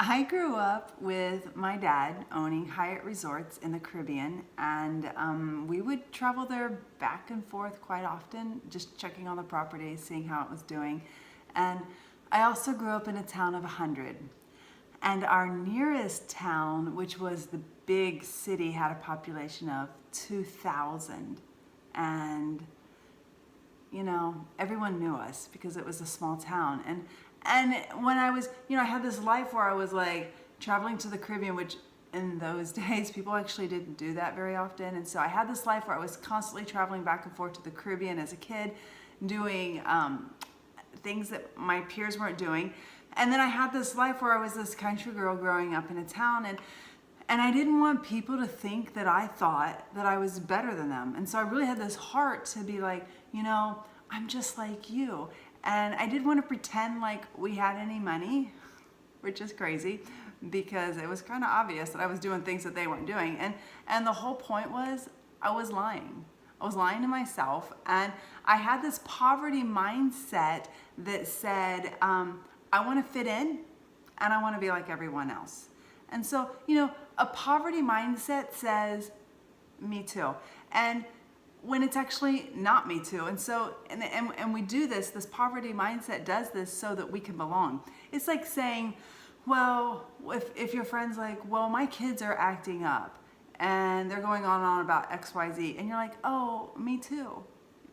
I grew up with my dad owning Hyatt Resorts in the Caribbean, and we would travel there back and forth quite often, just checking on the property, seeing how it was doing. And I also grew up in a town of 100. And our nearest town, which was the big city, had a population of 2,000. And everyone knew us because it was a small town. And when I was, I had this life where I was like traveling to the Caribbean, which in those days people actually didn't do that very often. And so I had this life where I was constantly traveling back and forth to the Caribbean as a kid, doing things that my peers weren't doing. And then I had this life where I was this country girl growing up in a town, and I didn't want people to think that I thought that I was better than them. And so I really had this heart to be like, I'm just like you. And I didn't want to pretend like we had any money, which is crazy because it was kind of obvious that I was doing things that they weren't doing. And the whole point was I was lying. I was lying to myself, and I had this poverty mindset that said, I want to fit in and I want to be like everyone else. And so, a poverty mindset says, me too. And when it's actually not me too. And so, and we do this poverty mindset does this so that we can belong. It's like saying, well, if your friend's like, well, my kids are acting up and they're going on and on about X, Y, Z. And you're like, oh, me too.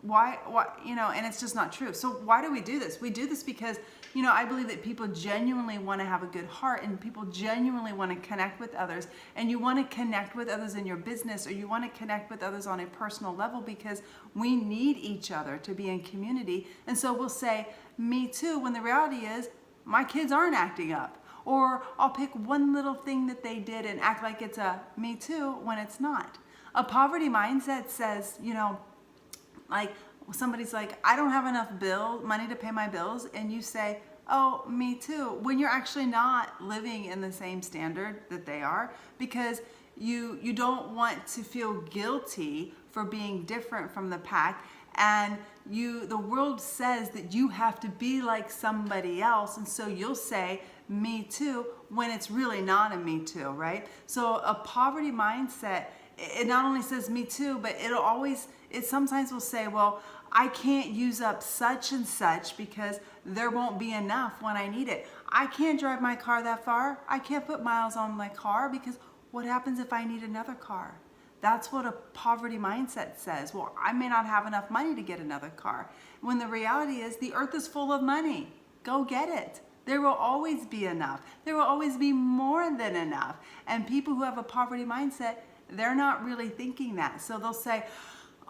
Why, and it's just not true. So why do we do this? We do this because, I believe that people genuinely want to have a good heart, and people genuinely want to connect with others, and you want to connect with others in your business, or you want to connect with others on a personal level, because we need each other to be in community. And so we'll say, me too, when the reality is my kids aren't acting up. Or I'll pick one little thing that they did and act like it's a me too when it's not. A poverty mindset says, like somebody's like, I don't have enough money to pay my bills, and you say, oh, me too, when you're actually not living in the same standard that they are, because you don't want to feel guilty for being different from the pack, and the world says that you have to be like somebody else, and so you'll say me too when it's really not a me too, right? So a poverty mindset, it not only says me too, but it sometimes will say, well, I can't use up such and such because there won't be enough when I need it. I can't drive my car that far. I can't put miles on my car because what happens if I need another car? That's what a poverty mindset says. Well, I may not have enough money to get another car. When the reality is the earth is full of money. Go get it. There will always be enough. There will always be more than enough. And people who have a poverty mindset, they're not really thinking that. So they'll say,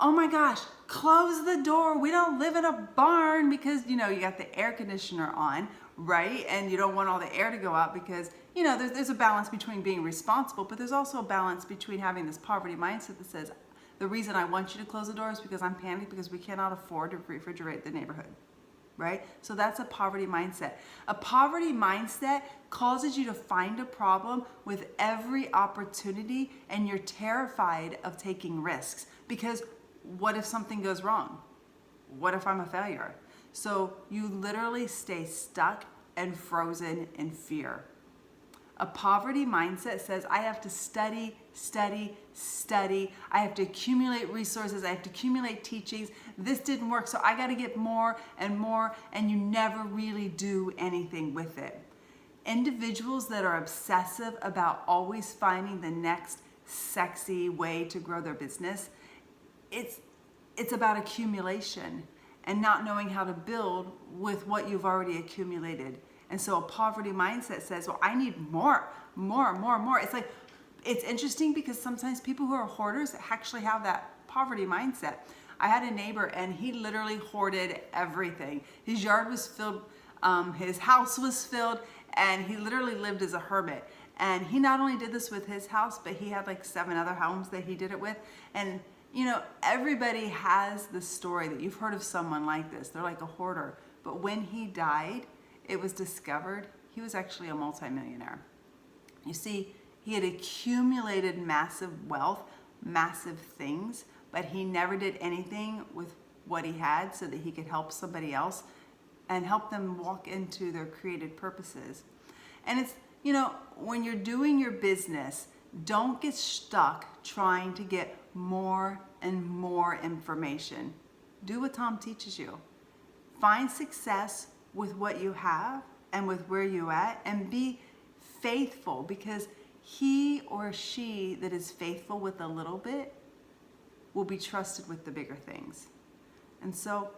oh my gosh, close the door. We don't live in a barn because, you got the air conditioner on, right? And you don't want all the air to go out because, there's a balance between being responsible, but there's also a balance between having this poverty mindset that says, the reason I want you to close the door is because I'm panicked because we cannot afford to refrigerate the neighborhood, right? So that's a poverty mindset. A poverty mindset causes you to find a problem with every opportunity, and you're terrified of taking risks because what if something goes wrong? What if I'm a failure? So you literally stay stuck and frozen in fear. A poverty mindset says, I have to study. I have to accumulate resources. I have to accumulate teachings. This didn't work, so I got to get more, and you never really do anything with it. Individuals that are obsessive about always finding the next sexy way to grow their business, it's about accumulation and not knowing how to build with what you've already accumulated. And so a poverty mindset says, well, I need more. It's interesting because sometimes people who are hoarders actually have that poverty mindset. I had a neighbor, and he literally hoarded everything. His yard was filled, his house was filled, and he literally lived as a hermit. And he not only did this with his house, but he had like 7 other homes that he did it with. And everybody has the story that you've heard of someone like this. They're like a hoarder. But when he died, it was discovered he was actually a multimillionaire. You see, he had accumulated massive wealth, massive things, but he never did anything with what he had so that he could help somebody else and help them walk into their created purposes. And when you're doing your business, don't get stuck trying to get more and more information. Do what Tom teaches you. Find success with what you have and with where you're at, and be faithful, because he or she that is faithful with a little bit will be trusted with the bigger things. And so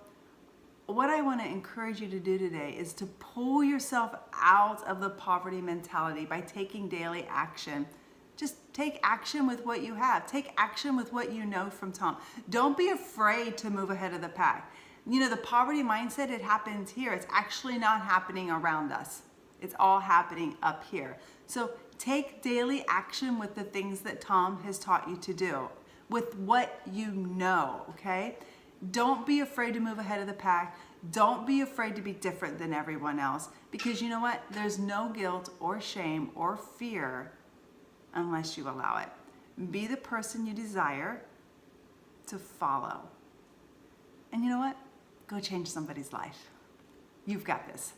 what I want to encourage you to do today is to pull yourself out of the poverty mentality by taking daily action. Just take action with what you have. Take action with what you know from Tom. Don't be afraid to move ahead of the pack. The poverty mindset, it happens here. It's actually not happening around us. It's all happening up here. So take daily action with the things that Tom has taught you to do, with what you know, okay? Don't be afraid to move ahead of the pack. Don't be afraid to be different than everyone else, because you know what? There's no guilt or shame or fear unless you allow it. Be the person you desire to follow. And you know what? Go change somebody's life. You've got this.